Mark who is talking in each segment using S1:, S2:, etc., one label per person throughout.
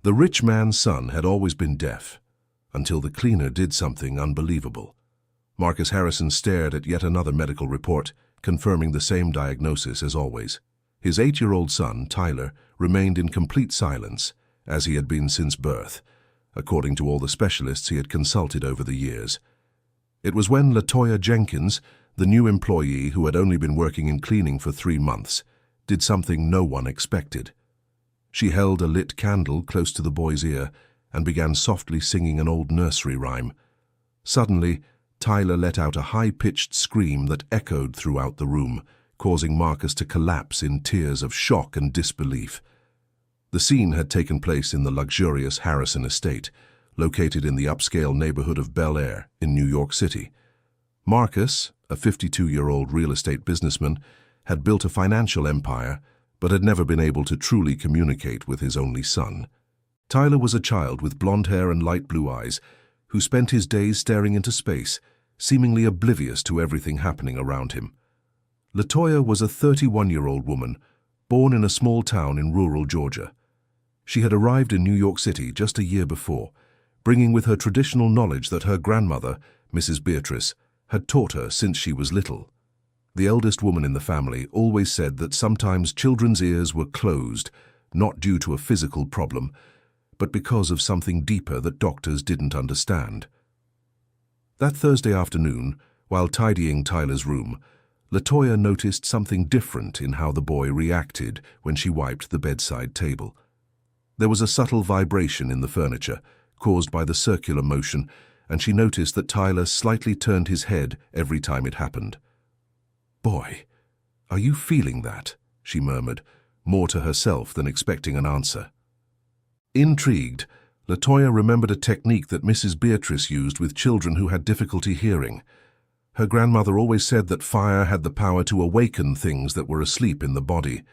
S1: The rich man's son had always been deaf, until the cleaner did something unbelievable. Marcus Harrison stared at yet another medical report, confirming the same diagnosis as always. His 8-year-old son, Tyler, remained in complete silence, as he had been since birth, according to all the specialists he had consulted over the years. It was when LaToya Jenkins, the new employee who had only been working in cleaning for 3 months, did something no one expected. She held a lit candle close to the boy's ear and began softly singing an old nursery rhyme. Suddenly, Tyler let out a high-pitched scream that echoed throughout the room, causing Marcus to collapse in tears of shock and disbelief. The scene had taken place in the luxurious Harrison estate, located in the upscale neighborhood of Bel Air in New York City. Marcus, a 52-year-old real estate businessman, had built a financial empire, but had never been able to truly communicate with his only son. Tyler was a child with blonde hair and light blue eyes, who spent his days staring into space, seemingly oblivious to everything happening around him. LaToya was a 31-year-old woman, born in a small town in rural Georgia. She had arrived in New York City just a year before, bringing with her traditional knowledge that her grandmother, Mrs. Beatrice, had taught her since she was little. The eldest woman in the family always said that sometimes children's ears were closed, not due to a physical problem, but because of something deeper that doctors didn't understand. That Thursday afternoon, while tidying Tyler's room, LaToya noticed something different in how the boy reacted when she wiped the bedside table. There was a subtle vibration in the furniture, caused by the circular motion, and she noticed that Tyler slightly turned his head every time it happened. "Boy, are you feeling that?" she murmured, more to herself than expecting an answer. Intrigued, LaToya remembered a technique that Mrs. Beatrice used with children who had difficulty hearing. Her grandmother always said that fire had the power to awaken things that were asleep in the body.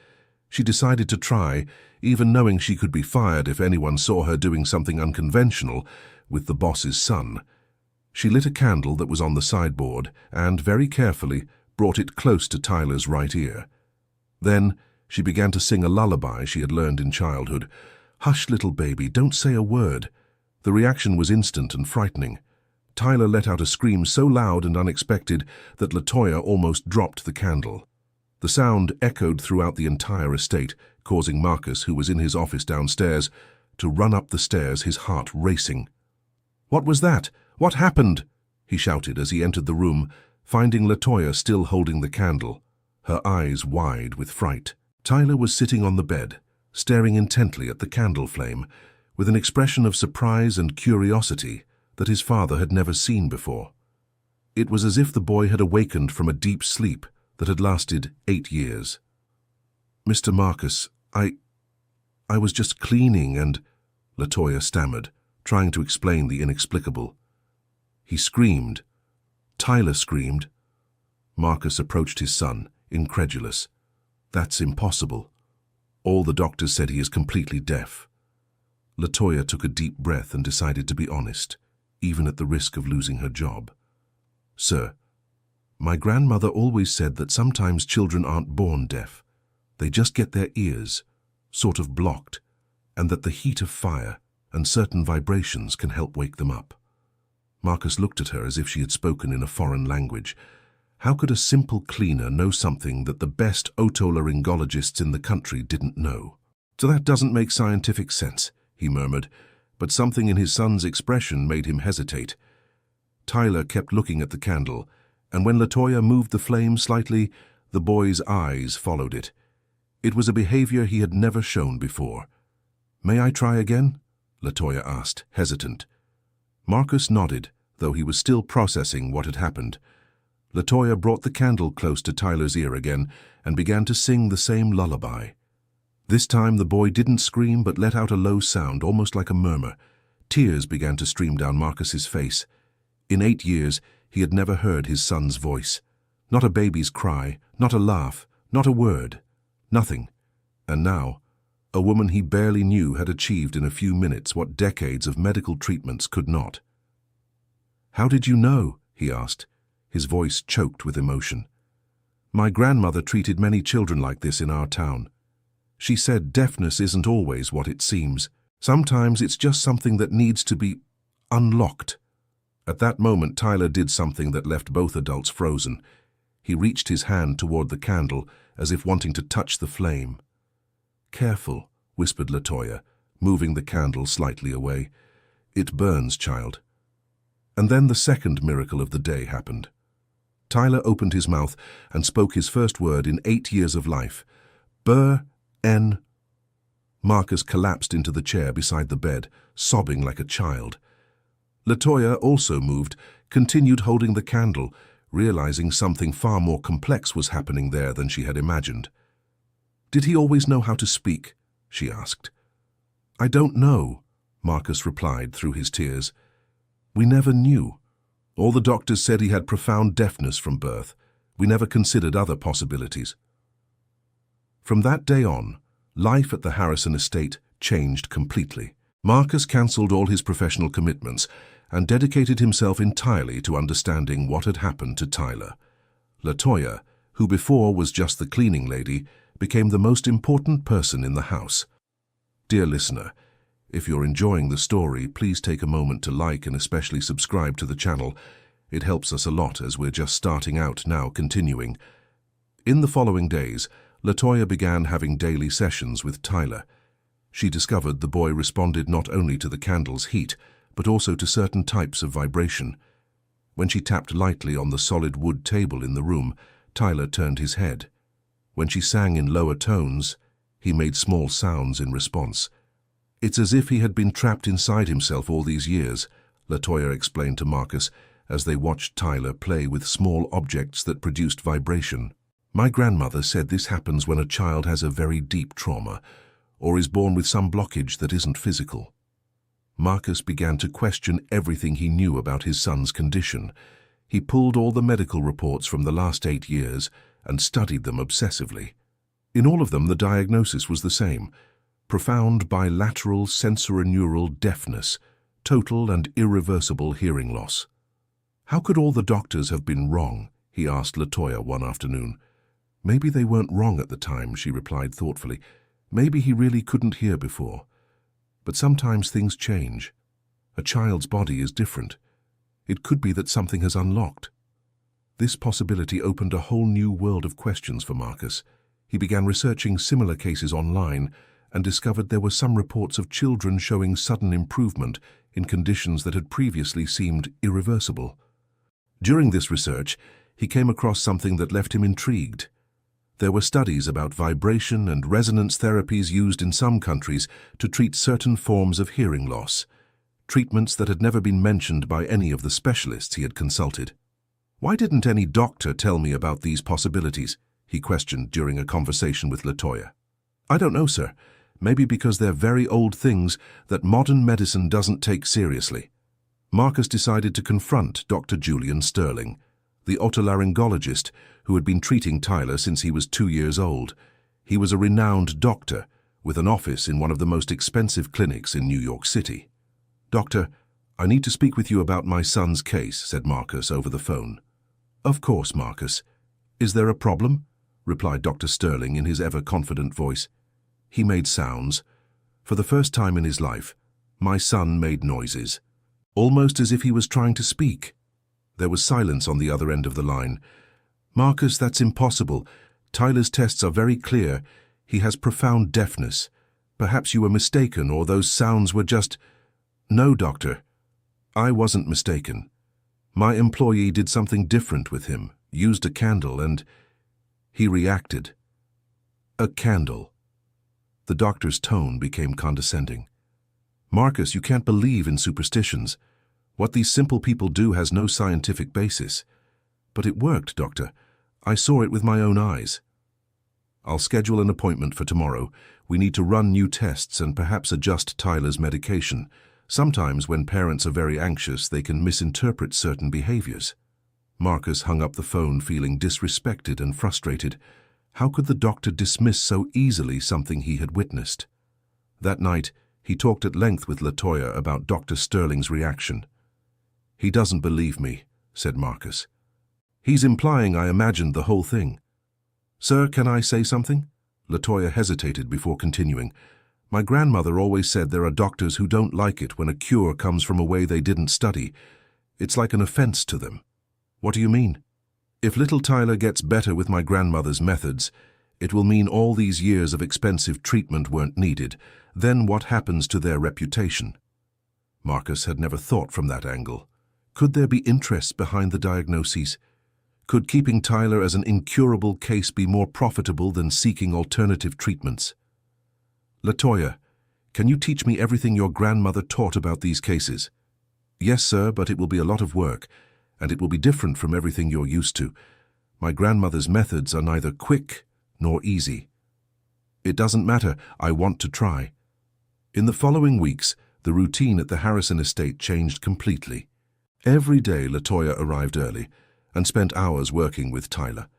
S1: She decided to try, even knowing she could be fired if anyone saw her doing something unconventional with the boss's son. She lit a candle that was on the sideboard and, very carefully, brought it close to Tyler's right ear. Then she began to sing a lullaby she had learned in childhood. "Hush, little baby, don't say a word." The reaction was instant and frightening. Tyler let out a scream so loud and unexpected that LaToya almost dropped the candle. The sound echoed throughout the entire estate, causing Marcus, who was in his office downstairs, to run up the stairs, his heart racing. "What was that? What happened?" he shouted as he entered the room, finding LaToya still holding the candle, her eyes wide with fright. Tyler was sitting on the bed, staring intently at the candle flame, with an expression of surprise and curiosity that his father had never seen before. It was as if the boy had awakened from a deep sleep that had lasted 8 years. "Mr. Marcus, I was just cleaning and—" LaToya stammered, trying to explain the inexplicable. He screamed. Tyler screamed. Marcus approached his son, incredulous. "That's impossible. All the doctors said he is completely deaf." LaToya took a deep breath and decided to be honest, even at the risk of losing her job. "Sir, my grandmother always said that sometimes children aren't born deaf. They just get their ears sort of blocked, and that the heat of fire and certain vibrations can help wake them up." Marcus looked at her as if she had spoken in a foreign language. How could a simple cleaner know something that the best otolaryngologists in the country didn't know? "So that doesn't make scientific sense," he murmured, but something in his son's expression made him hesitate. Tyler kept looking at the candle, and when LaToya moved the flame slightly, the boy's eyes followed it. It was a behavior he had never shown before. "May I try again?" LaToya asked, hesitant. Marcus nodded, though he was still processing what had happened. LaToya brought the candle close to Tyler's ear again and began to sing the same lullaby. This time the boy didn't scream but let out a low sound, almost like a murmur. Tears began to stream down Marcus's face. In 8 years, he had never heard his son's voice. Not a baby's cry, not a laugh, not a word. Nothing. And now, a woman he barely knew had achieved in a few minutes what decades of medical treatments could not. "How did you know?" he asked, his voice choked with emotion. "My grandmother treated many children like this in our town. She said deafness isn't always what it seems." Sometimes it's just something that needs to be unlocked. At that moment, Tyler did something that left both adults frozen. He reached his hand toward the candle, as if wanting to touch the flame. "Careful," whispered LaToya, moving the candle slightly away. "It burns, child." And then the second miracle of the day happened. Tyler opened his mouth and spoke his first word in 8 years of life. "Bur-en." Marcus collapsed into the chair beside the bed, sobbing like a child. LaToya, also moved, continued holding the candle, realizing something far more complex was happening there than she had imagined. "Did he always know how to speak?" she asked. "I don't know," Marcus replied through his tears. "We never knew. All the doctors said he had profound deafness from birth. We never considered other possibilities." From that day on, life at the Harrison estate changed completely. Marcus cancelled all his professional commitments and dedicated himself entirely to understanding what had happened to Tyler. LaToya, who before was just the cleaning lady, became the most important person in the house. Dear listener, if you're enjoying the story, please take a moment to like and especially subscribe to the channel. It helps us a lot as we're just starting out now continuing. In the following days, LaToya began having daily sessions with Tyler. She discovered the boy responded not only to the candle's heat, but also to certain types of vibration. When she tapped lightly on the solid wood table in the room, Tyler turned his head. When she sang in lower tones, he made small sounds in response. "It's as if he had been trapped inside himself all these years," LaToya explained to Marcus as they watched Tyler play with small objects that produced vibration. "My grandmother said this happens when a child has a very deep trauma or is born with some blockage that isn't physical." Marcus began to question everything he knew about his son's condition. He pulled all the medical reports from the last 8 years and studied them obsessively. In all of them, the diagnosis was the same: profound bilateral sensorineural deafness, total and irreversible hearing loss. "How could all the doctors have been wrong?" he asked LaToya one afternoon. "Maybe they weren't wrong at the time," she replied thoughtfully. "Maybe he really couldn't hear before. But sometimes things change. A child's body is different. It could be that something has unlocked." This possibility opened a whole new world of questions for Marcus. He began researching similar cases online and discovered there were some reports of children showing sudden improvement in conditions that had previously seemed irreversible. During this research, he came across something that left him intrigued. There were studies about vibration and resonance therapies used in some countries to treat certain forms of hearing loss, treatments that had never been mentioned by any of the specialists he had consulted. "Why didn't any doctor tell me about these possibilities?" he questioned during a conversation with LaToya. "I don't know, sir. Maybe because they're very old things that modern medicine doesn't take seriously." Marcus decided to confront Dr. Julian Sterling, the otolaryngologist who had been treating Tyler since he was 2 years old. He was a renowned doctor with an office in one of the most expensive clinics in New York City. "Doctor, I need to speak with you about my son's case," said Marcus over the phone. "Of course, Marcus. Is there a problem?" replied Dr. Sterling in his ever-confident voice. He made sounds. For the first time in his life, my son made noises, almost as if he was trying to speak. There was silence on the other end of the line. "Marcus, that's impossible. Tyler's tests are very clear. He has profound deafness. Perhaps you were mistaken, or those sounds were just—" "No, doctor. I wasn't mistaken. My employee did something different with him, used a candle, and he reacted." "A candle." The doctor's tone became condescending. "Marcus, you can't believe in superstitions. What these simple people do has no scientific basis." "But it worked, doctor. I saw it with my own eyes." "I'll schedule an appointment for tomorrow. We need to run new tests and perhaps adjust Tyler's medication. Sometimes when parents are very anxious, they can misinterpret certain behaviors." Marcus hung up the phone feeling disrespected and frustrated. How could the doctor dismiss so easily something he had witnessed? That night, he talked at length with LaToya about Dr. Sterling's reaction. "He doesn't believe me," said Marcus. "He's implying I imagined the whole thing." "Sir, can I say something?" LaToya hesitated before continuing. My grandmother always said there are doctors who don't like it when a cure comes from a way they didn't study. It's like an offense to them. What do you mean? If little Tyler gets better with my grandmother's methods, it will mean all these years of expensive treatment weren't needed. Then what happens to their reputation? Marcus had never thought from that angle. Could there be interests behind the diagnoses? Could keeping Tyler as an incurable case be more profitable than seeking alternative treatments? Latoya, can you teach me everything your grandmother taught about these cases? Yes, sir, but it will be a lot of work, and it will be different from everything you're used to. My grandmother's methods are neither quick nor easy. It doesn't matter, I want to try. In the following weeks, the routine at the Harrison estate changed completely. Every day Latoya arrived early and spent hours working with Tyler.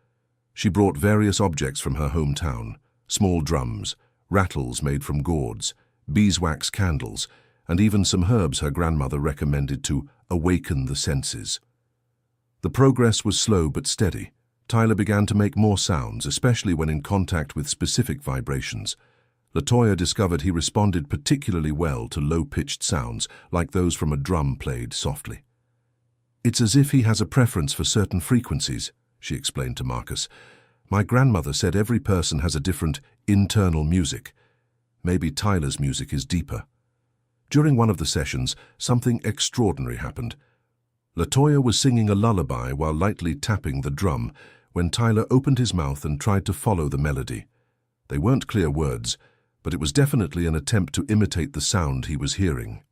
S1: She brought various objects from her hometown, small drums, rattles made from gourds, beeswax candles, and even some herbs her grandmother recommended to awaken the senses. The progress was slow but steady. Tyler began to make more sounds, especially when in contact with specific vibrations. Latoya discovered he responded particularly well to low-pitched sounds, like those from a drum played softly. It's as if he has a preference for certain frequencies, she explained to Marcus. My grandmother said every person has a different internal music. Maybe Tyler's music is deeper. During one of the sessions, something extraordinary happened. Latoya was singing a lullaby while lightly tapping the drum when Tyler opened his mouth and tried to follow the melody. They weren't clear words, but it was definitely an attempt to imitate the sound he was hearing.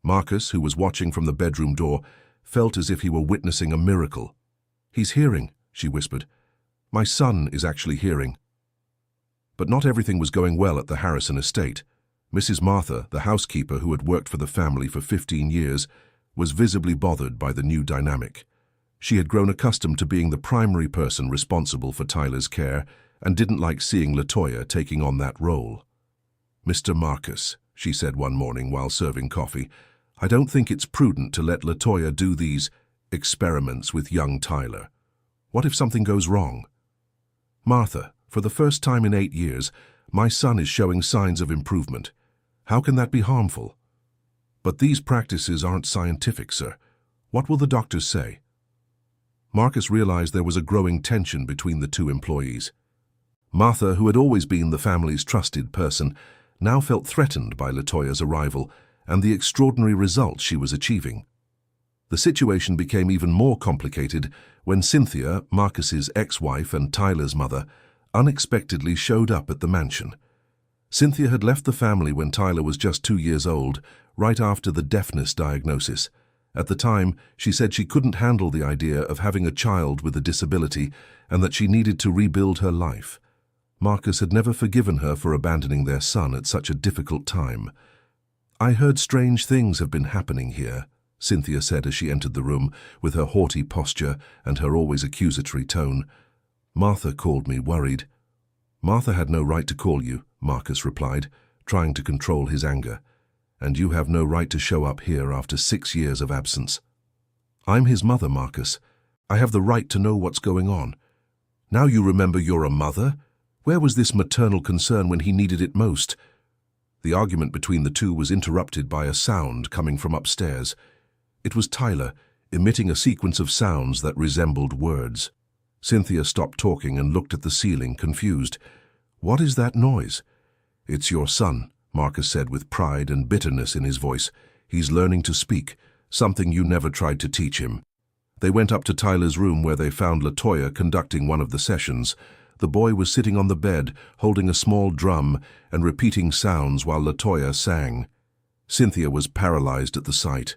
S1: Marcus, who was watching from the bedroom door, felt as if he were witnessing a miracle. He's hearing, she whispered. My son is actually hearing. But not everything was going well at the Harrison estate. Mrs. Martha, the housekeeper who had worked for the family for 15 years, was visibly bothered by the new dynamic. She had grown accustomed to being the primary person responsible for Tyler's care and didn't like seeing Latoya taking on that role. Mr. Marcus, she said one morning while serving coffee, I don't think it's prudent to let Latoya do these experiments with young Tyler. What if something goes wrong? Martha, for the first time in 8 years, my son is showing signs of improvement. How can that be harmful? But these practices aren't scientific, sir. What will the doctors say? Marcus realized there was a growing tension between the two employees. Martha, who had always been the family's trusted person, now felt threatened by Latoya's arrival and the extraordinary results she was achieving. The situation became even more complicated when Cynthia, Marcus's ex-wife and Tyler's mother, unexpectedly showed up at the mansion. Cynthia had left the family when Tyler was just 2 years old, right after the deafness diagnosis. At the time, she said she couldn't handle the idea of having a child with a disability and that she needed to rebuild her life. Marcus had never forgiven her for abandoning their son at such a difficult time. I heard strange things have been happening here, Cynthia said as she entered the room, with her haughty posture and her always accusatory tone. Martha called me worried. Martha had no right to call you, Marcus replied, trying to control his anger. And you have no right to show up here after 6 years of absence. I'm his mother, Marcus. I have the right to know what's going on. Now you remember you're a mother? Where was this maternal concern when he needed it most? The argument between the two was interrupted by a sound coming from upstairs. It was Tyler, emitting a sequence of sounds that resembled words. Cynthia stopped talking and looked at the ceiling, confused. What is that noise? It's your son, Marcus said with pride and bitterness in his voice. He's learning to speak, something you never tried to teach him. They went up to Tyler's room where they found Latoya conducting one of the sessions. The boy was sitting on the bed, holding a small drum and repeating sounds while Latoya sang. Cynthia was paralyzed at the sight.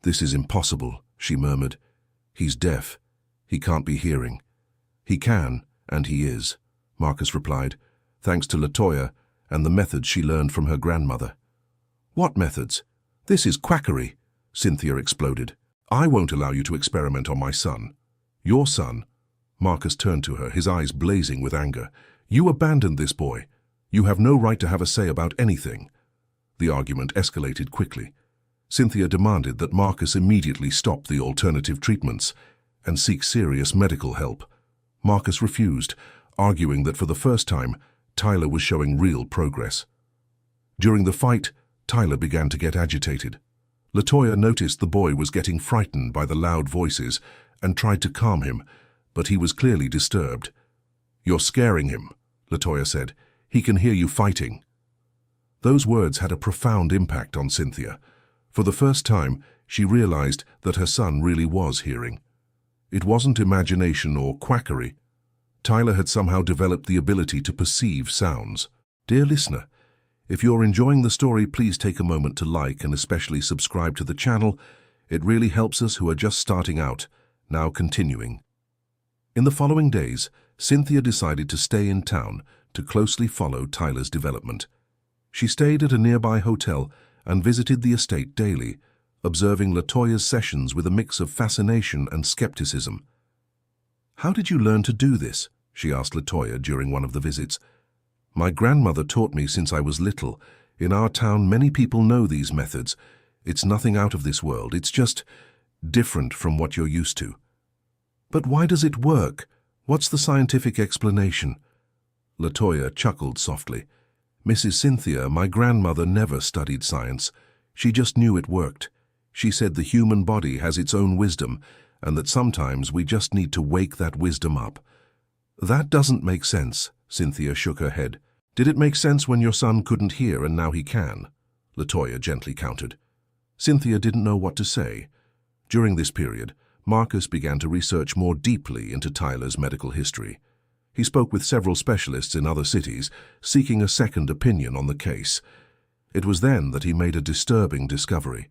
S1: This is impossible, she murmured. He's deaf. He can't be hearing. He can, and he is, Marcus replied, thanks to Latoya and the methods she learned from her grandmother. What methods? This is quackery, Cynthia exploded. I won't allow you to experiment on my son. Your son? Marcus turned to her, his eyes blazing with anger. You abandoned this boy. You have no right to have a say about anything. The argument escalated quickly. Cynthia demanded that Marcus immediately stop the alternative treatments and seek serious medical help. Marcus refused, arguing that for the first time, Tyler was showing real progress. During the fight, Tyler began to get agitated. LaToya noticed the boy was getting frightened by the loud voices and tried to calm him, but he was clearly disturbed. "You're scaring him," LaToya said. "He can hear you fighting." Those words had a profound impact on Cynthia. For the first time, she realized that her son really was hearing. It wasn't imagination or quackery. Tyler had somehow developed the ability to perceive sounds. Dear listener, if you're enjoying the story, please take a moment to like and especially subscribe to the channel. It really helps us who are just starting out. Now continuing. In the following days, Cynthia decided to stay in town to closely follow Tyler's development. She stayed at a nearby hotel and visited the estate daily, observing LaToya's sessions with a mix of fascination and skepticism. "How did you learn to do this?" she asked LaToya during one of the visits. "My grandmother taught me since I was little. In our town, many people know these methods. It's nothing out of this world. It's just different from what you're used to." "But why does it work? What's the scientific explanation?" LaToya chuckled softly. "Mrs. Cynthia, my grandmother never studied science. She just knew it worked. She said the human body has its own wisdom, and that sometimes we just need to wake that wisdom up." "That doesn't make sense," Cynthia shook her head. "Did it make sense when your son couldn't hear and now he can?" LaToya gently countered. Cynthia didn't know what to say. During this period, Marcus began to research more deeply into Tyler's medical history. He spoke with several specialists in other cities, seeking a second opinion on the case. It was then that he made a disturbing discovery.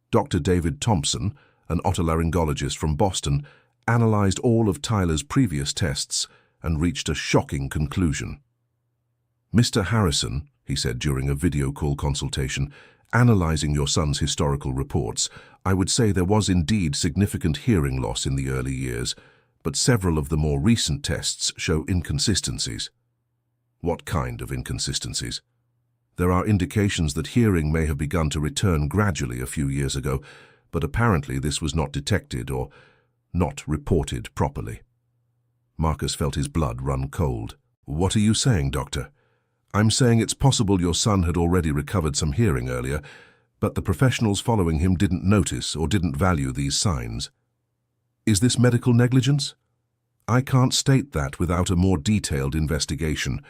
S1: Dr. David Thompson, an otolaryngologist from Boston, analyzed all of Tyler's previous tests and reached a shocking conclusion. "Mr. Harrison," he said during a video call consultation, "analyzing your son's historical reports, I would say there was indeed significant hearing loss in the early years, but several of the more recent tests show inconsistencies." "What kind of inconsistencies?" "There are indications that hearing may have begun to return gradually a few years ago, but apparently this was not detected or not reported properly." Marcus felt his blood run cold. "What are you saying, doctor?" "I'm saying it's possible your son had already recovered some hearing earlier, but the professionals following him didn't notice or didn't value these signs." "Is this medical negligence?" "I can't state that without a more detailed investigation,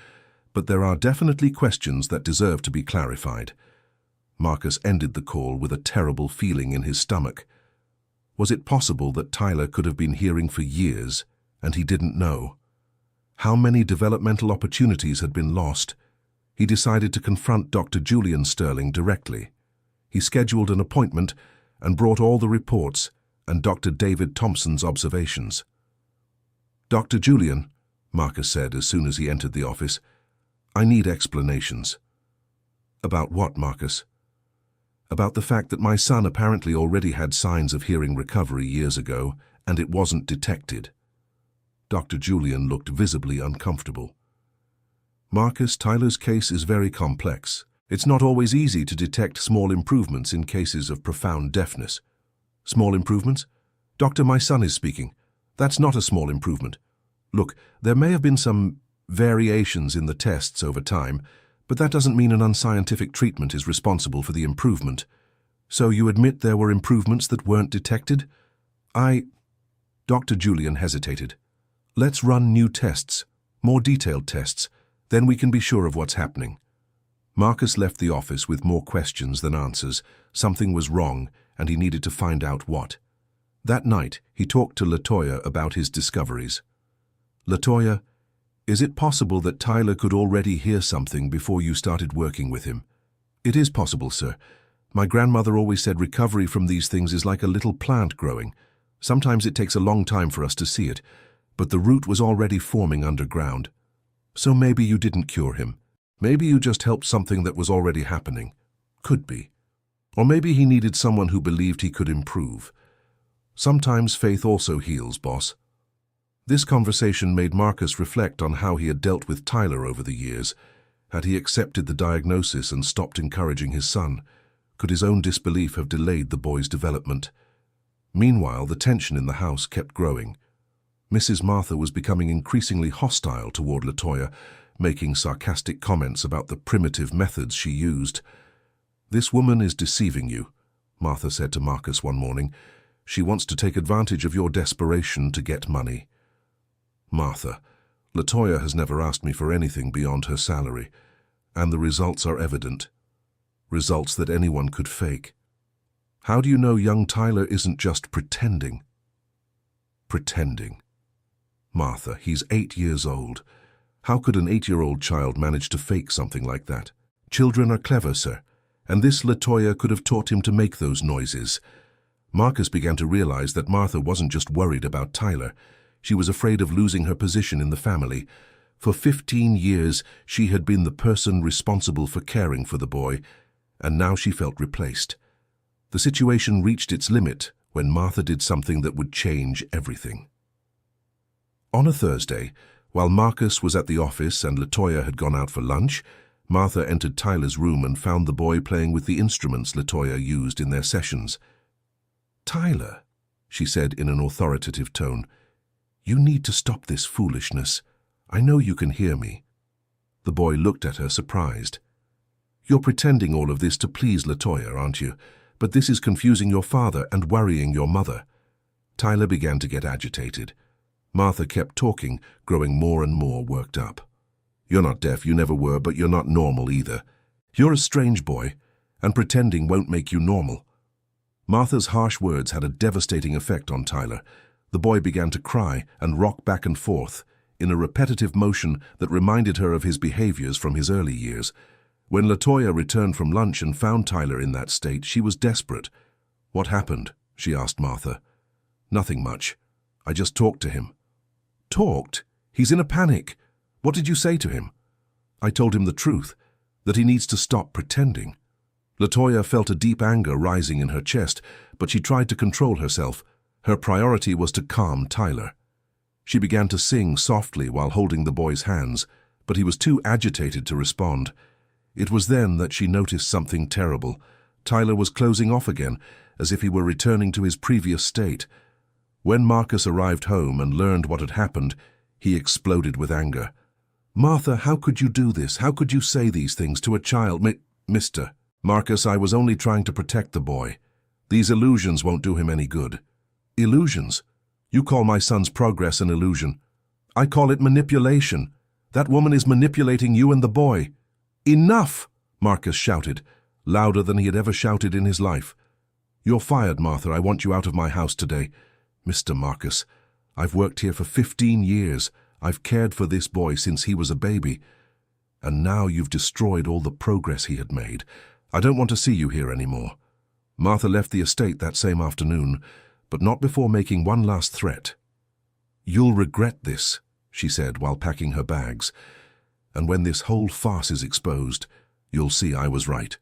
S1: but there are definitely questions that deserve to be clarified." Marcus ended the call with a terrible feeling in his stomach. Was it possible that Tyler could have been hearing for years and he didn't know? How many developmental opportunities had been lost? He decided to confront Dr. Julian Sterling directly. He scheduled an appointment and brought all the reports and Dr. David Thompson's observations. "Dr. Julian," Marcus said as soon as he entered the office, "I need explanations." "About what, Marcus?" "About the fact that my son apparently already had signs of hearing recovery years ago, and it wasn't detected." Dr. Julian looked visibly uncomfortable. "Marcus, Tyler's case is very complex. It's not always easy to detect small improvements in cases of profound deafness." "Small improvements?" "Doctor, my son is speaking. That's not a small improvement. Look, there may have been some variations in the tests over time, but that doesn't mean an unscientific treatment is responsible for the improvement. So you admit there were improvements that weren't detected?" Dr. Julian hesitated. "Let's run new tests, more detailed tests. Then we can be sure of what's happening." Marcus left the office with more questions than answers. Something was wrong, and he needed to find out what. That night, he talked to LaToya about his discoveries. "LaToya, is it possible that Tyler could already hear something before you started working with him?" "It is possible, sir. My grandmother always said recovery from these things is like a little plant growing. Sometimes it takes a long time for us to see it, but the root was already forming underground. So maybe you didn't cure him. Maybe you just helped something that was already happening. Could be. Or maybe he needed someone who believed he could improve. Sometimes faith also heals, boss." This conversation made Marcus reflect on how he had dealt with Tyler over the years. Had he accepted the diagnosis and stopped encouraging his son? Could his own disbelief have delayed the boy's development? Meanwhile, the tension in the house kept growing. Mrs. Martha was becoming increasingly hostile toward LaToya, making sarcastic comments about the primitive methods she used. "This woman is deceiving you," Martha said to Marcus one morning. "She wants to take advantage of your desperation to get money." "Martha, Latoya has never asked me for anything beyond her salary, and the results are evident. Results that anyone could fake. How do you know young Tyler isn't just pretending?" "Pretending? Martha, he's 8 years old. How could an 8-year-old child manage to fake something like that? Children are clever, sir, and this Latoya could have taught him to make those noises." Marcus began to realize that Martha wasn't just worried about Tyler. She was afraid of losing her position in the family. For 15 years, she had been the person responsible for caring for the boy, and now she felt replaced. The situation reached its limit when Martha did something that would change everything. On a Thursday, while Marcus was at the office and Latoya had gone out for lunch, Martha entered Tyler's room and found the boy playing with the instruments Latoya used in their sessions. "Tyler," she said in an authoritative tone, "you need to stop this foolishness. I know you can hear me." The boy looked at her surprised. "You're pretending all of this to please Latoya, aren't you? But this is confusing your father and worrying your mother." Tyler began to get agitated. Martha kept talking, growing more and more worked up. "You're not deaf, you never were, but you're not normal either. You're a strange boy, and pretending won't make you normal." Martha's harsh words had a devastating effect on Tyler. The boy began to cry and rock back and forth in a repetitive motion that reminded her of his behaviors from his early years. When Latoya returned from lunch and found Tyler in that state, she was desperate. "What happened?" she asked Martha. "Nothing much. I just talked to him." "Talked? He's in a panic. What did you say to him?" "I told him the truth, that he needs to stop pretending." Latoya felt a deep anger rising in her chest, but she tried to control herself. Her priority was to calm Tyler. She began to sing softly while holding the boy's hands, but he was too agitated to respond. It was then that she noticed something terrible. Tyler was closing off again, as if he were returning to his previous state. When Marcus arrived home and learned what had happened, he exploded with anger. "Martha, how could you do this? How could you say these things to a child? Mr. Marcus, I was only trying to protect the boy. These illusions won't do him any good." "Illusions? You call my son's progress an illusion. I call it manipulation. That woman is manipulating you and the boy." "Enough!" Marcus shouted, louder than he had ever shouted in his life. "You're fired, Martha. I want you out of my house today." "Mr. Marcus, I've worked here for 15 years. I've cared for this boy since he was a baby. And now you've destroyed all the progress he had made. I don't want to see you here anymore." Martha left the estate that same afternoon, but not before making one last threat. "You'll regret this," she said while packing her bags. "And when this whole farce is exposed, you'll see I was right."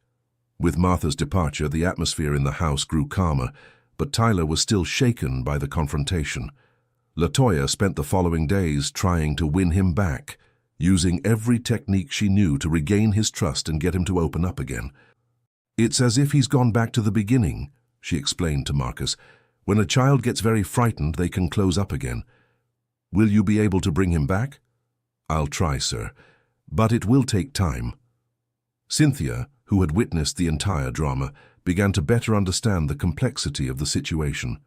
S1: With Martha's departure, the atmosphere in the house grew calmer, but Tyler was still shaken by the confrontation. Latoya spent the following days trying to win him back, using every technique she knew to regain his trust and get him to open up again. "It's as if he's gone back to the beginning," she explained to Marcus. "When a child gets very frightened, they can close up again. Will you be able to bring him back?" "I'll try, sir, but it will take time." Cynthia, who had witnessed the entire drama, began to better understand the complexity of the situation.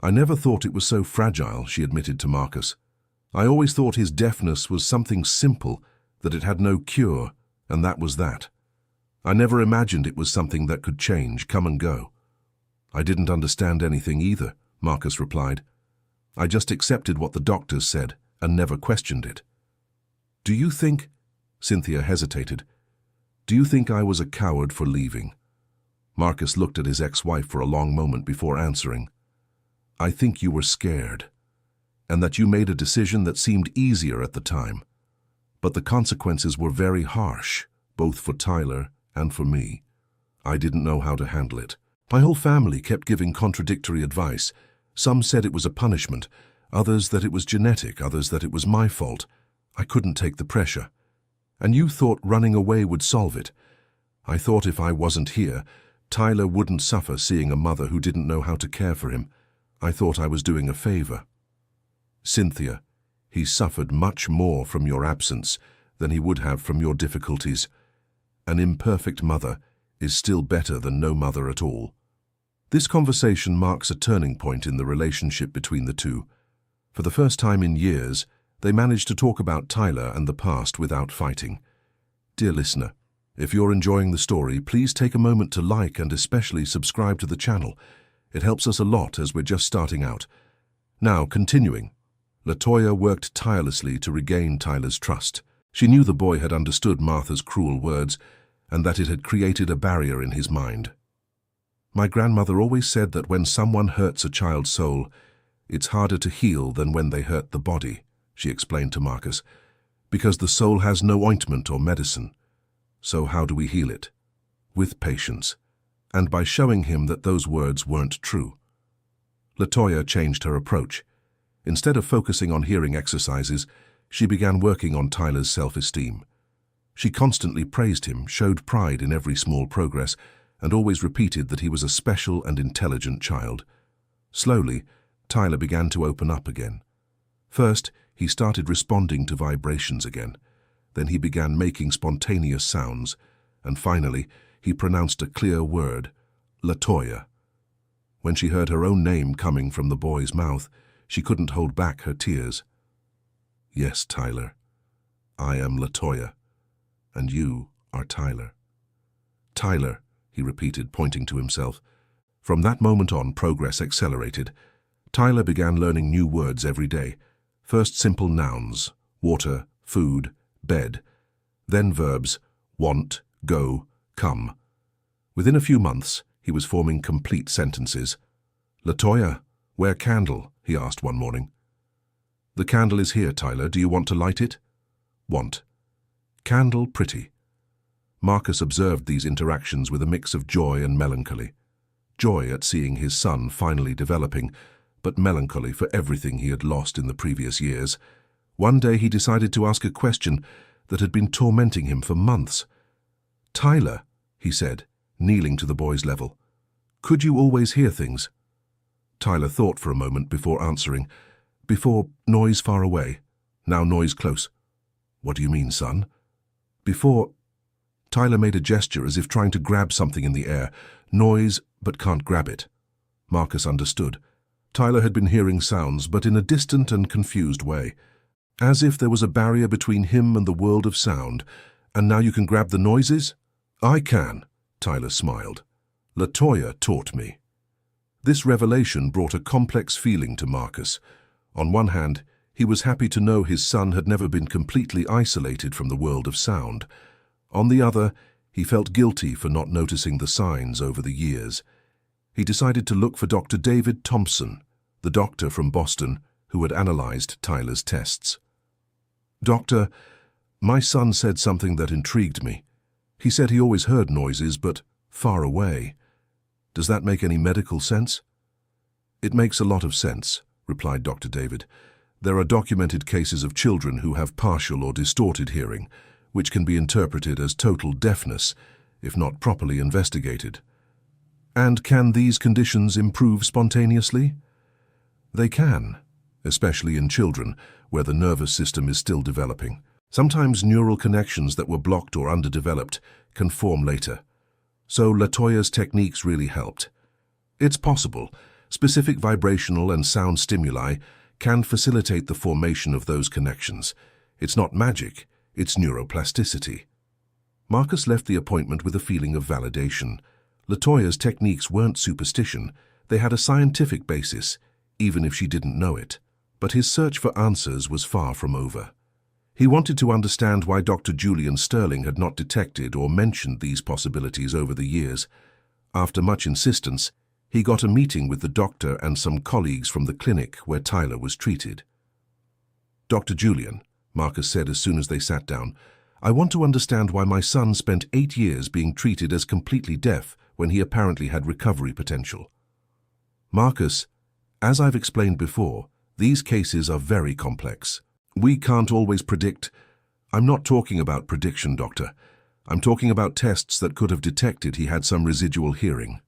S1: "I never thought it was so fragile," she admitted to Marcus. "I always thought his deafness was something simple, that it had no cure, and that was that. I never imagined it was something that could change, come and go." "I didn't understand anything either," Marcus replied. "I just accepted what the doctors said and never questioned it." "Do you think—" Cynthia hesitated. "Do you think I was a coward for leaving?" Marcus looked at his ex-wife for a long moment before answering. "I think you were scared, and that you made a decision that seemed easier at the time. But the consequences were very harsh, both for Tyler and for me. I didn't know how to handle it. My whole family kept giving contradictory advice. Some said it was a punishment, others that it was genetic, others that it was my fault. I couldn't take the pressure. And you thought running away would solve it. I thought if I wasn't here, Tyler wouldn't suffer seeing a mother who didn't know how to care for him. I thought I was doing a favor." "Cynthia, he suffered much more from your absence than he would have from your difficulties. An imperfect mother is still better than no mother at all. This conversation marks a turning point in the relationship between the two. For the first time in years, they managed to talk about Tyler and the past without fighting. Dear listener, if you're enjoying the story, please take a moment to like and especially subscribe to the channel. It helps us a lot as we're just starting out. Now, continuing. LaToya worked tirelessly to regain Tyler's trust. She knew the boy had understood Martha's cruel words and that it had created a barrier in his mind. My grandmother always said that when someone hurts a child's soul, it's harder to heal than when they hurt the body, she explained to Marcus, because the soul has no ointment or medicine. So how do we heal it? With patience, and by showing him that those words weren't true. LaToya changed her approach. Instead of focusing on hearing exercises, she began working on Tyler's self-esteem. She constantly praised him, showed pride in every small progress, and always repeated that he was a special and intelligent child. Slowly, Tyler began to open up again. First, he started responding to vibrations again. Then he began making spontaneous sounds, and finally, he pronounced a clear word, LaToya. When she heard her own name coming from the boy's mouth, she couldn't hold back her tears. Yes, Tyler, I am LaToya, and you are Tyler. Tyler, he repeated, pointing to himself. From that moment on, progress accelerated. Tyler began learning new words every day. First simple nouns, water, food, bed. Then verbs, want, go, come. Within a few months, he was forming complete sentences. LaToya, where candle? He asked one morning. The candle is here, Tyler. Do you want to light it? Want. Candle pretty. Marcus observed these interactions with a mix of joy and melancholy. Joy at seeing his son finally developing, but melancholy for everything he had lost in the previous years. One day he decided to ask a question that had been tormenting him for months. Tyler, he said, kneeling to the boy's level, could you always hear things? Tyler thought for a moment before answering. Before, noise far away. Now noise close. What do you mean, son? Before... Tyler made a gesture as if trying to grab something in the air. Noise, but can't grab it. Marcus understood. Tyler had been hearing sounds, but in a distant and confused way. As if there was a barrier between him and the world of sound. And now you can grab the noises? I can, Tyler smiled. LaToya taught me. This revelation brought a complex feeling to Marcus. On one hand, he was happy to know his son had never been completely isolated from the world of sound. On the other, he felt guilty for not noticing the signs over the years. He decided to look for Dr. David Thompson, the doctor from Boston who had analyzed Tyler's tests. Doctor, my son said something that intrigued me. He said he always heard noises, but far away. Does that make any medical sense? It makes a lot of sense, replied Dr. David. There are documented cases of children who have partial or distorted hearing, which can be interpreted as total deafness, if not properly investigated. And can these conditions improve spontaneously? They can, especially in children, where the nervous system is still developing. Sometimes neural connections that were blocked or underdeveloped can form later. So LaToya's techniques really helped. It's possible. Specific vibrational and sound stimuli can facilitate the formation of those connections. It's not magic, it's neuroplasticity. Marcus left the appointment with a feeling of validation. LaToya's techniques weren't superstition. They had a scientific basis, even if she didn't know it. But his search for answers was far from over. He wanted to understand why Dr. Julian Sterling had not detected or mentioned these possibilities over the years. After much insistence, he got a meeting with the doctor and some colleagues from the clinic where Tyler was treated. Dr. Julian, Marcus said as soon as they sat down, I want to understand why my son spent 8 years being treated as completely deaf when he apparently had recovery potential. Marcus, as I've explained before, these cases are very complex. We can't always predict. I'm not talking about prediction, doctor. I'm talking about tests that could have detected he had some residual hearing.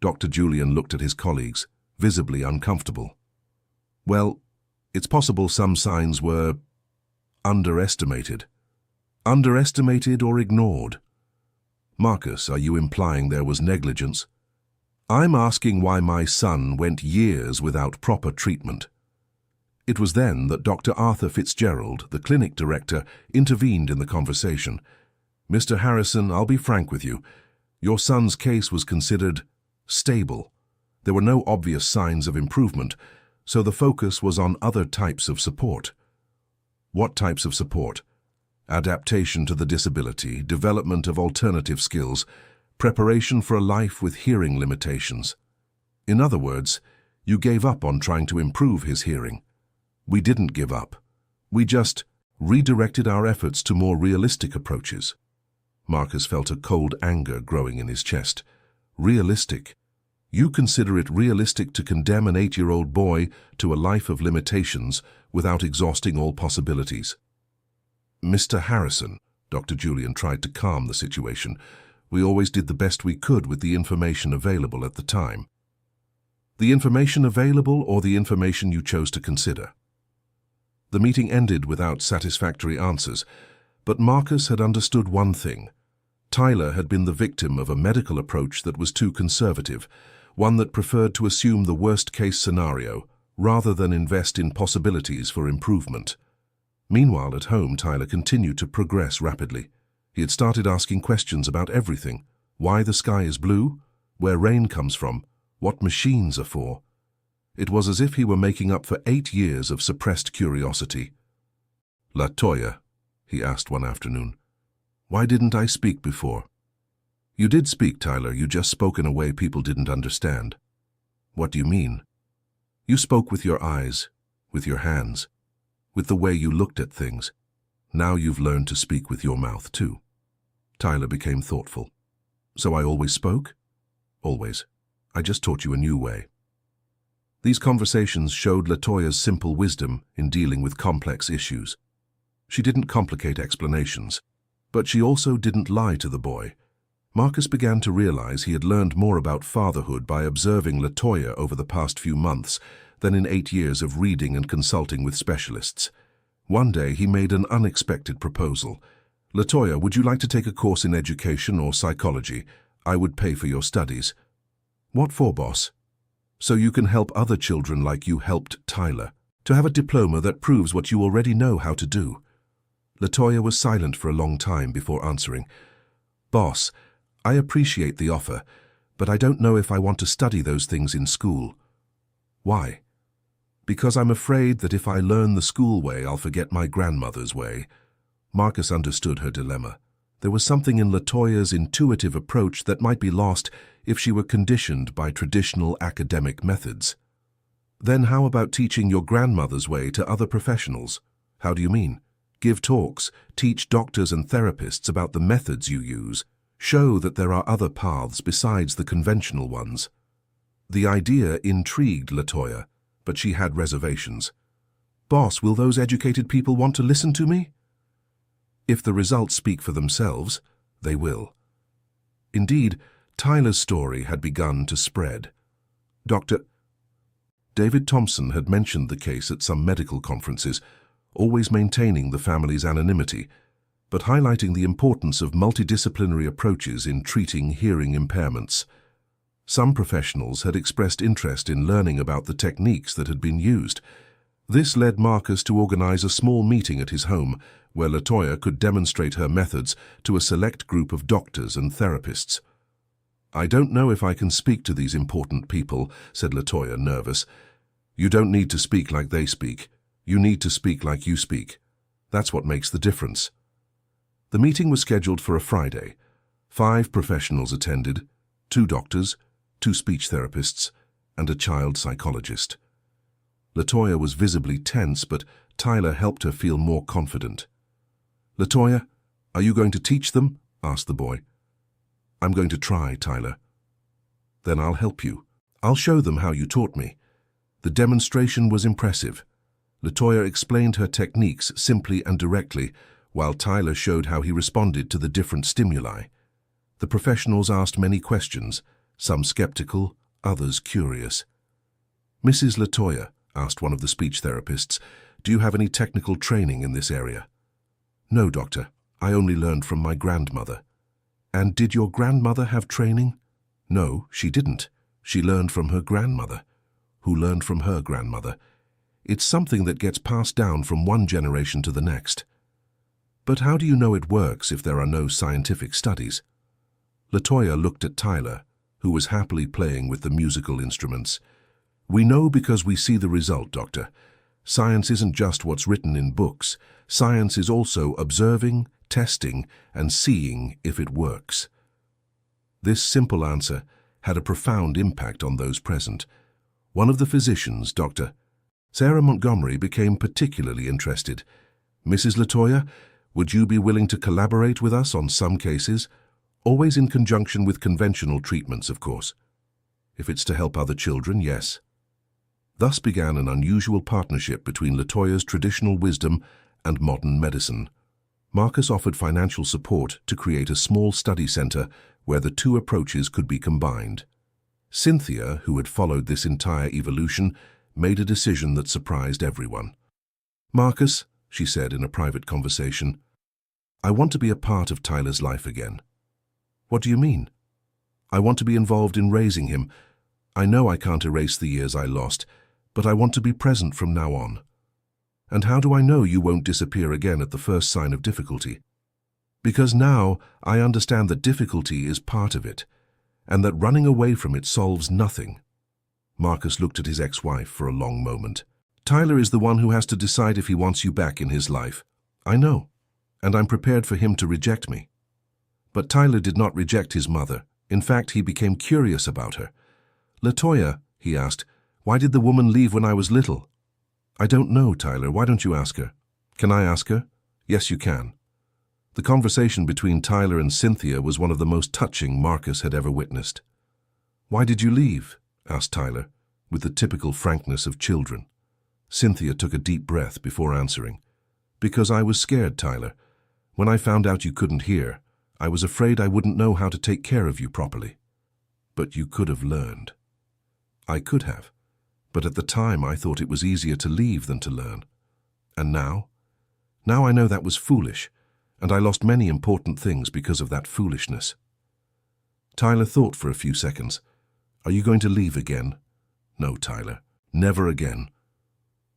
S1: Dr. Julian looked at his colleagues, visibly uncomfortable. Well, it's possible some signs were underestimated. Underestimated or ignored? Marcus, are you implying there was negligence? I'm asking why my son went years without proper treatment. It was then that Dr. Arthur Fitzgerald, the clinic director, intervened in the conversation. Mr. Harrison, I'll be frank with you. Your son's case was considered stable. There were no obvious signs of improvement, so the focus was on other types of support. What types of support? Adaptation to the disability, development of alternative skills, preparation for a life with hearing limitations. In other words, you gave up on trying to improve his hearing. We didn't give up. We just redirected our efforts to more realistic approaches. Marcus felt a cold anger growing in his chest. Realistic? You consider it realistic to condemn an 8-year-old boy to a life of limitations without exhausting all possibilities? Mr. Harrison, Dr. Julian tried to calm the situation. We always did the best we could with the information available at the time. The information available or the information you chose to consider? The meeting ended without satisfactory answers, but Marcus had understood one thing. Tyler had been the victim of a medical approach that was too conservative, one that preferred to assume the worst-case scenario rather than invest in possibilities for improvement. Meanwhile, at home, Tyler continued to progress rapidly. He had started asking questions about everything: why the sky is blue, where rain comes from, what machines are for. It was as if he were making up for 8 years of suppressed curiosity. "LaToya," he asked one afternoon, "why didn't I speak before?" "You did speak, Tyler. You just spoke in a way people didn't understand." "What do you mean?" "You spoke with your eyes, with your hands, with the way you looked at things. Now you've learned to speak with your mouth too." Tyler became thoughtful. "So I always spoke?" "Always. I just taught you a new way." These conversations showed LaToya's simple wisdom in dealing with complex issues. She didn't complicate explanations, but she also didn't lie to the boy. Marcus began to realize he had learned more about fatherhood by observing LaToya over the past few months than in 8 years of reading and consulting with specialists. One day he made an unexpected proposal. "LaToya, would you like to take a course in education or psychology? I would pay for your studies." "What for, boss?" "So you can help other children like you helped Tyler. To have a diploma that proves what you already know how to do." LaToya was silent for a long time before answering. "Boss, I appreciate the offer, but I don't know if I want to study those things in school." "Why?" "Because I'm afraid that if I learn the school way, I'll forget my grandmother's way." Marcus understood her dilemma. There was something in LaToya's intuitive approach that might be lost if she were conditioned by traditional academic methods. "Then how about teaching your grandmother's way to other professionals?" "How do you mean?" "Give talks, teach doctors and therapists about the methods you use. Show that there are other paths besides the conventional ones." The idea intrigued LaToya, but she had reservations. "Boss, will those educated people want to listen to me?" "If the results speak for themselves, they will." Indeed, Tyler's story had begun to spread. Dr. David Thompson had mentioned the case at some medical conferences, always maintaining the family's anonymity, but highlighting the importance of multidisciplinary approaches in treating hearing impairments. Some professionals had expressed interest in learning about the techniques that had been used. This led Marcus to organize a small meeting at his home, where LaToya could demonstrate her methods to a select group of doctors and therapists. "I don't know if I can speak to these important people," said LaToya, nervous. "You don't need to speak like they speak. You need to speak like you speak. That's what makes the difference." The meeting was scheduled for a Friday. 5 professionals attended: 2 doctors, 2 speech therapists, and a child psychologist. LaToya was visibly tense, but Tyler helped her feel more confident. "LaToya, are you going to teach them?" asked the boy. "I'm going to try, Tyler." "Then I'll help you. I'll show them how you taught me." The demonstration was impressive. LaToya explained her techniques simply and directly, while Tyler showed how he responded to the different stimuli. The professionals asked many questions, some skeptical, others curious. "Mrs. LaToya," asked one of the speech therapists, "do you have any technical training in this area?" No, doctor. I only learned from my grandmother. And did your grandmother have training? No, she didn't. She learned from her grandmother, who learned from her grandmother. It's something that gets passed down from one generation to the next. But how do you know it works if there are no scientific studies? LaToya looked at Tyler, who was happily playing with the musical instruments. We know because we see the result, Doctor. Science isn't just what's written in books. Science is also observing, testing, and seeing if it works. This simple answer had a profound impact on those present. One of the physicians, Dr. Sarah Montgomery, became particularly interested. Mrs. LaToya, would you be willing to collaborate with us on some cases? Always in conjunction with conventional treatments, of course. If it's to help other children, yes. Thus began an unusual partnership between LaToya's traditional wisdom and modern medicine. Marcus offered financial support to create a small study center where the two approaches could be combined. Cynthia, who had followed this entire evolution, made a decision that surprised everyone. Marcus, she said in a private conversation, I want to be a part of Tyler's life again. What do you mean? I want to be involved in raising him. I know I can't erase the years I lost, but I want to be present from now on. And how do I know you won't disappear again at the first sign of difficulty? Because now I understand that difficulty is part of it, and that running away from it solves nothing. Marcus looked at his ex-wife for a long moment. Tyler is the one who has to decide if he wants you back in his life. I know, and I'm prepared for him to reject me. But Tyler did not reject his mother. In fact, he became curious about her. LaToya, he asked, why did the woman leave when I was little? I don't know, Tyler. Why don't you ask her? Can I ask her? Yes, you can. The conversation between Tyler and Cynthia was one of the most touching Marcus had ever witnessed. Why did you leave? Asked Tyler, with the typical frankness of children. Cynthia took a deep breath before answering. Because I was scared, Tyler. When I found out you couldn't hear, I was afraid I wouldn't know how to take care of you properly. But you could have learned. I could have. But at the time I thought it was easier to leave than to learn. And now? Now I know that was foolish, and I lost many important things because of that foolishness. Tyler thought for a few seconds. Are you going to leave again? No, Tyler. Never again.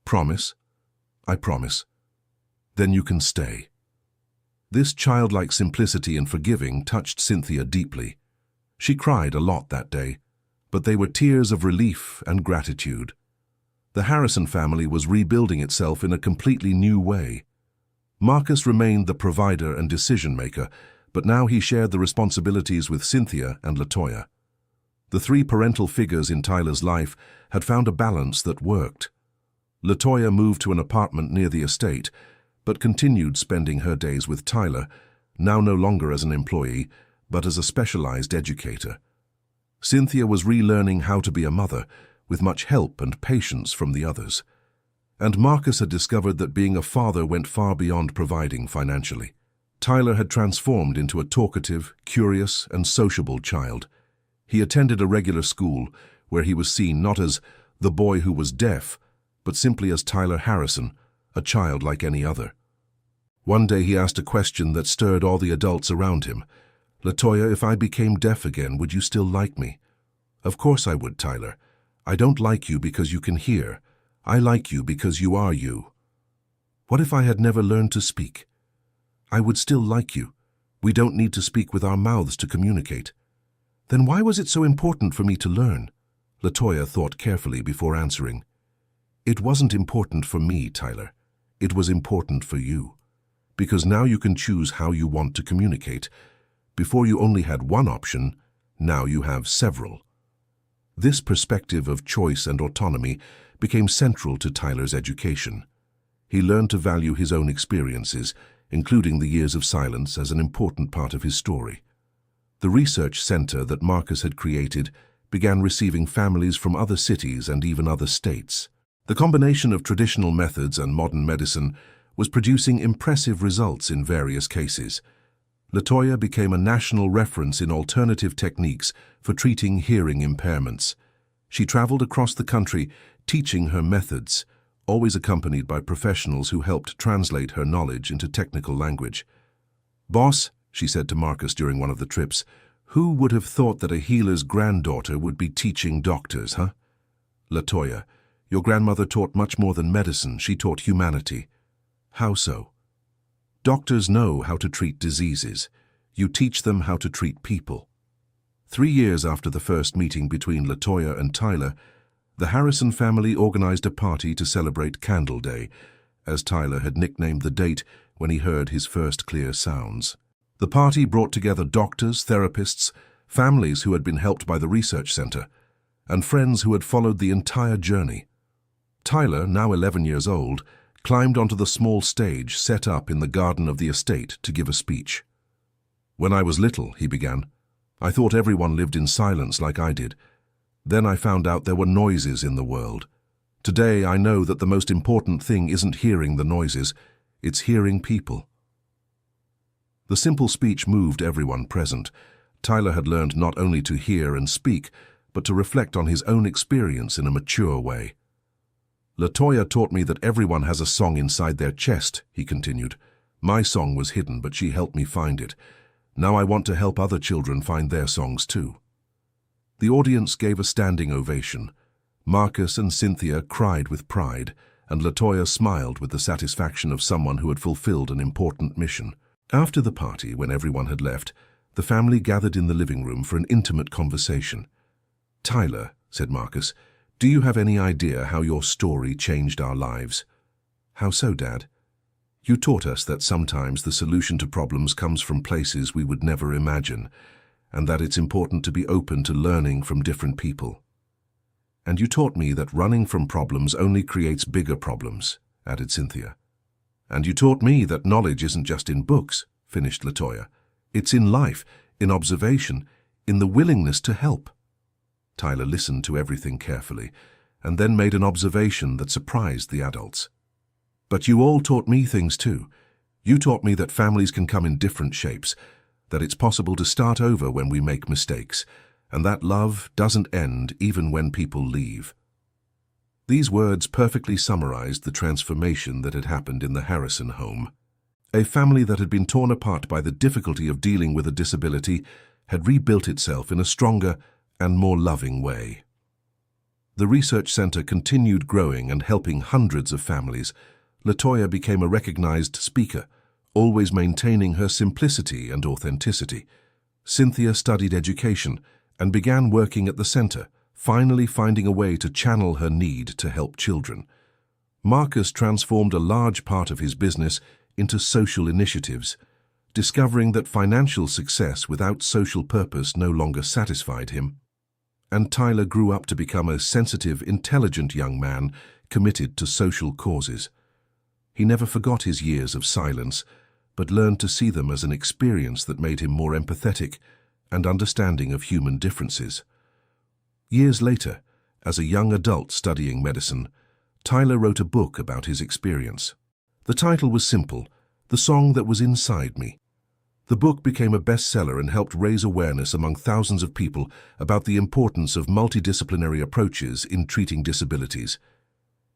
S1: Promise? I promise. Then you can stay. This childlike simplicity and forgiving touched Cynthia deeply. She cried a lot that day, but they were tears of relief and gratitude. The Harrison family was rebuilding itself in a completely new way. Marcus remained the provider and decision-maker, but now he shared the responsibilities with Cynthia and LaToya. The three parental figures in Tyler's life had found a balance that worked. LaToya moved to an apartment near the estate, but continued spending her days with Tyler, now no longer as an employee, but as a specialized educator. Cynthia was relearning how to be a mother, with much help and patience from the others. And Marcus had discovered that being a father went far beyond providing financially. Tyler had transformed into a talkative, curious, and sociable child. He attended a regular school, where he was seen not as the boy who was deaf, but simply as Tyler Harrison, a child like any other. One day he asked a question that stirred all the adults around him. LaToya, if I became deaf again, would you still like me? Of course I would, Tyler. I don't like you because you can hear. I like you because you are you. What if I had never learned to speak? I would still like you. We don't need to speak with our mouths to communicate. Then why was it so important for me to learn? LaToya thought carefully before answering. It wasn't important for me, Tyler. It was important for you. Because now you can choose how you want to communicate. Before you only had one option, now you have several. This perspective of choice and autonomy became central to Tyler's education. He learned to value his own experiences, including the years of silence, as an important part of his story. The research center that Marcus had created began receiving families from other cities and even other states. The combination of traditional methods and modern medicine was producing impressive results in various cases. LaToya became a national reference in alternative techniques for treating hearing impairments. She traveled across the country teaching her methods, always accompanied by professionals who helped translate her knowledge into technical language. "Boss," she said to Marcus during one of the trips, "who would have thought that a healer's granddaughter would be teaching doctors, huh?" "Latoya, your grandmother taught much more than medicine. She taught humanity." "How so?" "Doctors know how to treat diseases. You teach them how to treat people." 3 years after the first meeting between Latoya and Tyler, the Harrison family organized a party to celebrate Candle Day, as Tyler had nicknamed the date when he heard his first clear sounds. The party brought together doctors, therapists, families who had been helped by the research center, and friends who had followed the entire journey. Tyler, now 11 years old, climbed onto the small stage set up in the garden of the estate to give a speech. "When I was little," he began, "I thought everyone lived in silence like I did. Then I found out there were noises in the world. Today I know that the most important thing isn't hearing the noises, it's hearing people." The simple speech moved everyone present. Tyler had learned not only to hear and speak, but to reflect on his own experience in a mature way. "Latoya taught me that everyone has a song inside their chest," he continued. "My song was hidden, but she helped me find it. Now I want to help other children find their songs too." The audience gave a standing ovation. Marcus and Cynthia cried with pride, and Latoya smiled with the satisfaction of someone who had fulfilled an important mission. After the party, when everyone had left, the family gathered in the living room for an intimate conversation. "Tyler," said Marcus, "do you have any idea how your story changed our lives?" "How so, Dad?" "You taught us that sometimes the solution to problems comes from places we would never imagine, and that it's important to be open to learning from different people." "And you taught me that running from problems only creates bigger problems," added Cynthia. "And you taught me that knowledge isn't just in books," finished Latoya. "It's in life, in observation, in the willingness to help." Tyler listened to everything carefully, and then made an observation that surprised the adults. "But you all taught me things too. You taught me that families can come in different shapes, that it's possible to start over when we make mistakes, and that love doesn't end even when people leave." These words perfectly summarized the transformation that had happened in the Harrison home. A family that had been torn apart by the difficulty of dealing with a disability had rebuilt itself in a stronger and more loving way. The research center continued growing and helping hundreds of families. Latoya became a recognized speaker, always maintaining her simplicity and authenticity. Cynthia studied education and began working at the center, finally finding a way to channel her need to help children. Marcus transformed a large part of his business into social initiatives, discovering that financial success without social purpose no longer satisfied him. And Tyler grew up to become a sensitive, intelligent young man committed to social causes. He never forgot his years of silence, but learned to see them as an experience that made him more empathetic and understanding of human differences. Years later, as a young adult studying medicine, Tyler wrote a book about his experience. The title was simple, "The Song That Was Inside Me." The book became a bestseller and helped raise awareness among thousands of people about the importance of multidisciplinary approaches in treating disabilities.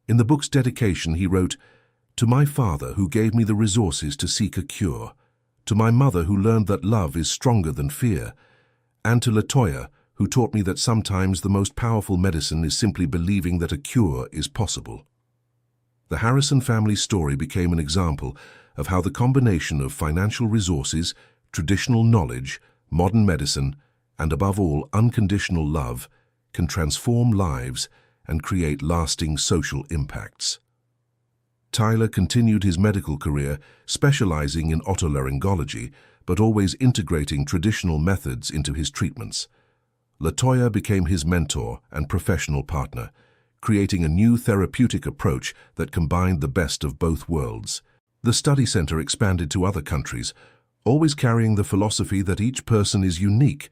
S1: In the book's dedication, he wrote, "To my father who gave me the resources to seek a cure, to my mother who learned that love is stronger than fear, and to Latoya who taught me that sometimes the most powerful medicine is simply believing that a cure is possible." The Harrison family story became an example of how the combination of financial resources, traditional knowledge, modern medicine, and above all, unconditional love can transform lives and create lasting social impacts. Tyler continued his medical career, specializing in otolaryngology, but always integrating traditional methods into his treatments. Latoya became his mentor and professional partner, creating a new therapeutic approach that combined the best of both worlds. The study center expanded to other countries, always carrying the philosophy that each person is unique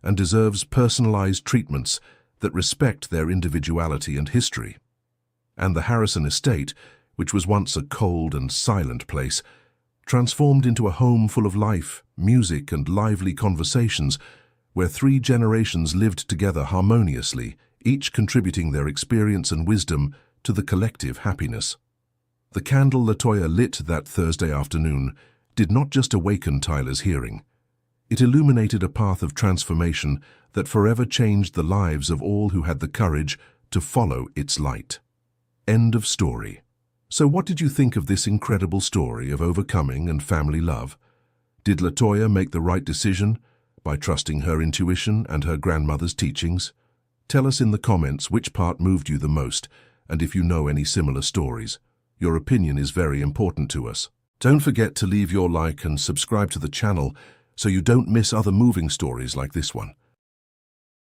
S1: and deserves personalized treatments that respect their individuality and history. And the Harrison estate, which was once a cold and silent place, transformed into a home full of life, music, and lively conversations, where 3 generations lived together harmoniously, each contributing their experience and wisdom to the collective happiness. The candle Latoya lit that Thursday afternoon did not just awaken Tyler's hearing. It illuminated a path of transformation that forever changed the lives of all who had the courage to follow its light. End of story. So what did you think of this incredible story of overcoming and family love? Did Latoya make the right decision by trusting her intuition and her grandmother's teachings? Tell us in the comments which part moved you the most, and if you know any similar stories. Your opinion is very important to us. Don't forget to leave your like and subscribe to the channel so you don't miss other moving stories like this one.